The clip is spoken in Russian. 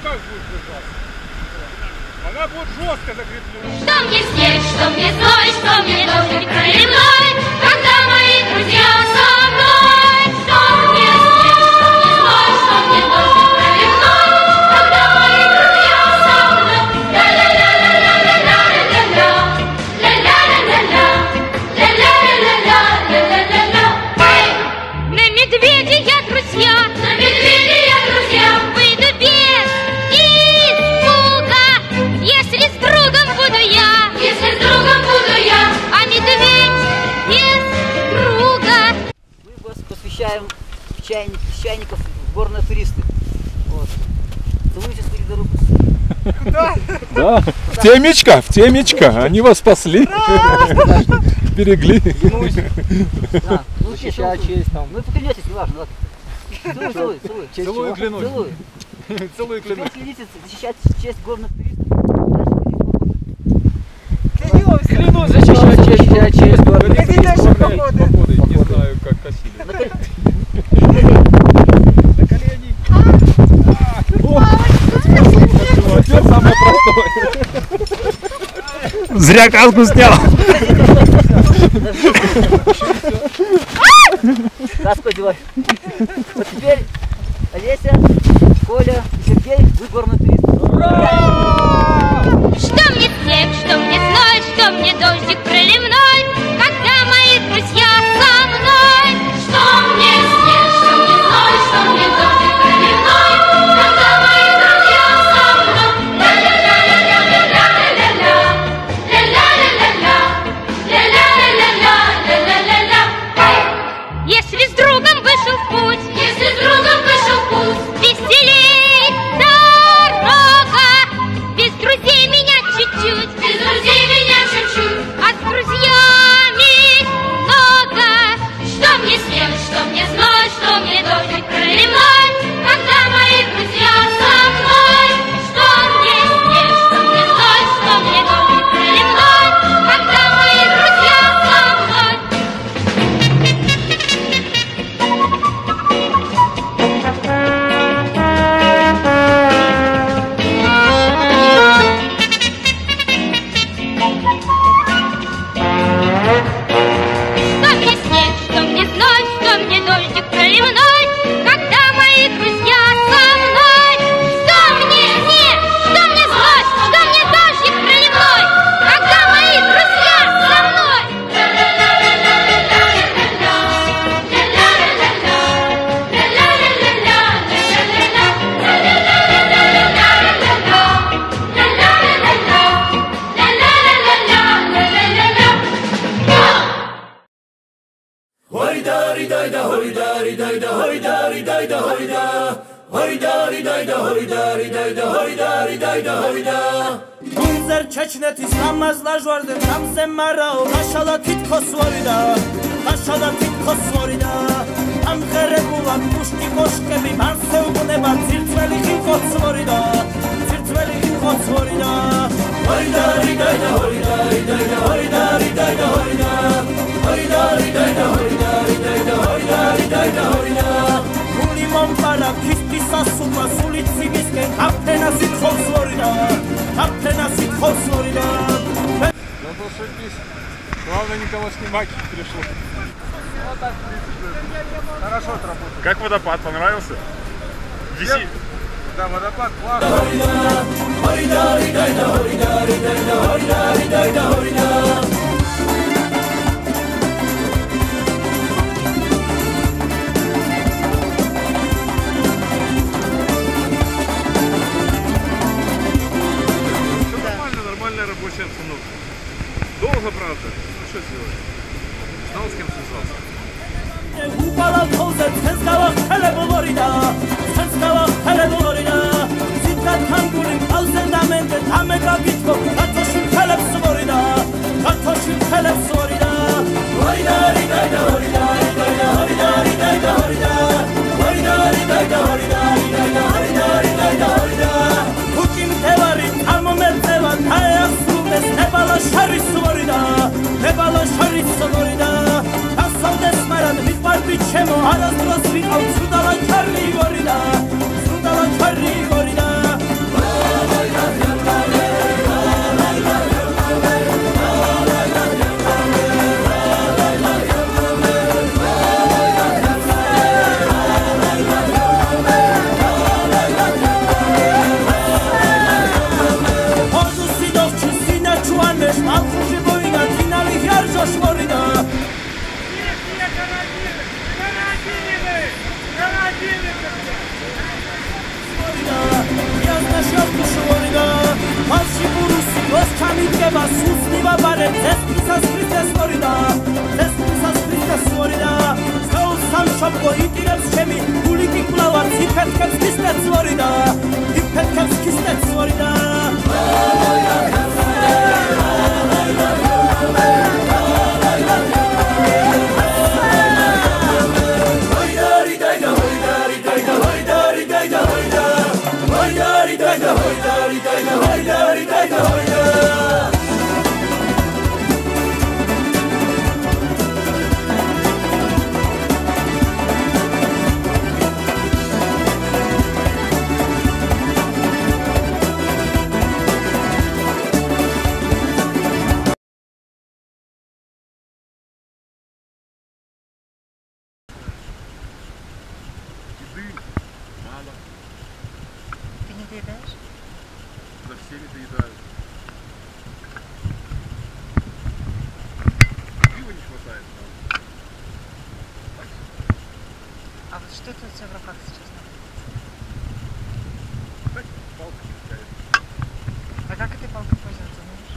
как будет держаться? Она будет жестко закреплена. Что мне снег, что мне зной, что мне дождь проливной, когда мои друзья со мной. Что мне снег, что мне зной, что мне дождь проливной, когда мои друзья со мной. Ля-ля-ля-ля-ля-ля-ля-ля-ля, ля-ля-ля-ля-ля, ля-ля-ля-ля-ля-ля-ля-ля. На медведя я, друзья, на медведя я, друзья, выйду без испуга, если с другом буду я, если с другом буду я, а медведь без друга. Мы вас посвящаем в чайников в горные туристы. Вот. Целуйтесь, Фарида Рубус. Да, в темечко, они вас спасли, берегли. Ну, честь там. Ну, поклянитесь, неважно, ладно. Целуй. Целую, клянусь. Целую, клянусь. Клянитесь защищать честь горных туристов. Клянусь защищать честь горных туристов. Походы, не знаю, как косили. На колени. Теперь самое простое. Зря каску снял. Каску одевай. Вот теперь Олеся, Коля и Сергей, вы горные туристы. Что мне снег, что мне зной, что мне дождик проливной, когда мои друзья со мной. Что мне снег, что мне зной, что мне дождик проливной, когда мои друзья со мной. Ля-ля-ля-ля-ля-ля-ля-ля-ля, ля-ля-ля-ля-ля, ля-ля-ля-ля-ля-ля-ля-ля. Если с другом вышел в путь, если с другом вышел в путь, веселей дорога. Без друзей меня чуть-чуть, без друзей меня чуть-чуть, а с друзьями много. Что мне снег, что мне зной, что мне дождик проливной, когда мои друзья со мной. Что мне снег, что мне зной, что мне дождик проливной, когда мои друзья со мной. Что мне снег, что мне зной, что мне дождик проливной, когда мои друзья со мной. Что мне снег, что мне зной, что мне дождик проливной, когда мои друзья со мной. გუნძერ ჩეჩნეთის ლამაზ ლაჟვარდენ სამზე მარაო გაშალა თითქოს ვორიდა გაშალა თითქოს ვორიდა ამღერებულად მუშტი კოშკები მან შეუგნება ძირცველი ხინკოც ვორიდა ძირცველი ხინკოც ვორიდა ვორიდა რიდა ვორიდა რიდა ვორიდა რიდა ვორიდა ვორიდა რიდა ვორიდა რიდა ვორიდა რიდა ვორida გული მომპარა ქისტის ასულა სული ციგისკენ აფენა სიტყოს ვორიდა აფენა სიტყოს ვორიდა. Зато шибись. Главное, никого снимать не пришлось. Вот так, в принципе, хорошо отработал. Как водопад, понравился? Виси. Да, водопад классный. Нормальная рабочая обстановка. Долго, правда? Ну что сделать? Знал, с кем связался. ჩემო არასდროს ვიყავ სუდალა ჩარლი გორიდა სუდალა ჩარლი გორიდა титко Флорида. Я знаю, Флорида. Малში ბურუსი როს ჩამიდგება სუსნივა ბარებ წესკისას ქრისტეს Ֆლორიდა. წესკისას ქრისტეს Ֆლორიდა. სულ სამშობლო იტირებს ჩემი გული კი კვლავ ციფეთქებს ქრისტეს Ֆლორიდა. ციფეთქებს ქრისტეს Ֆლორიდა. Мало. Ты не доедаешь? Да все не доедают. Пива не хватает. А вот что это у тебя в руках сейчас находится? Так, палка какая-то. А как этой палкой пользоваться можешь?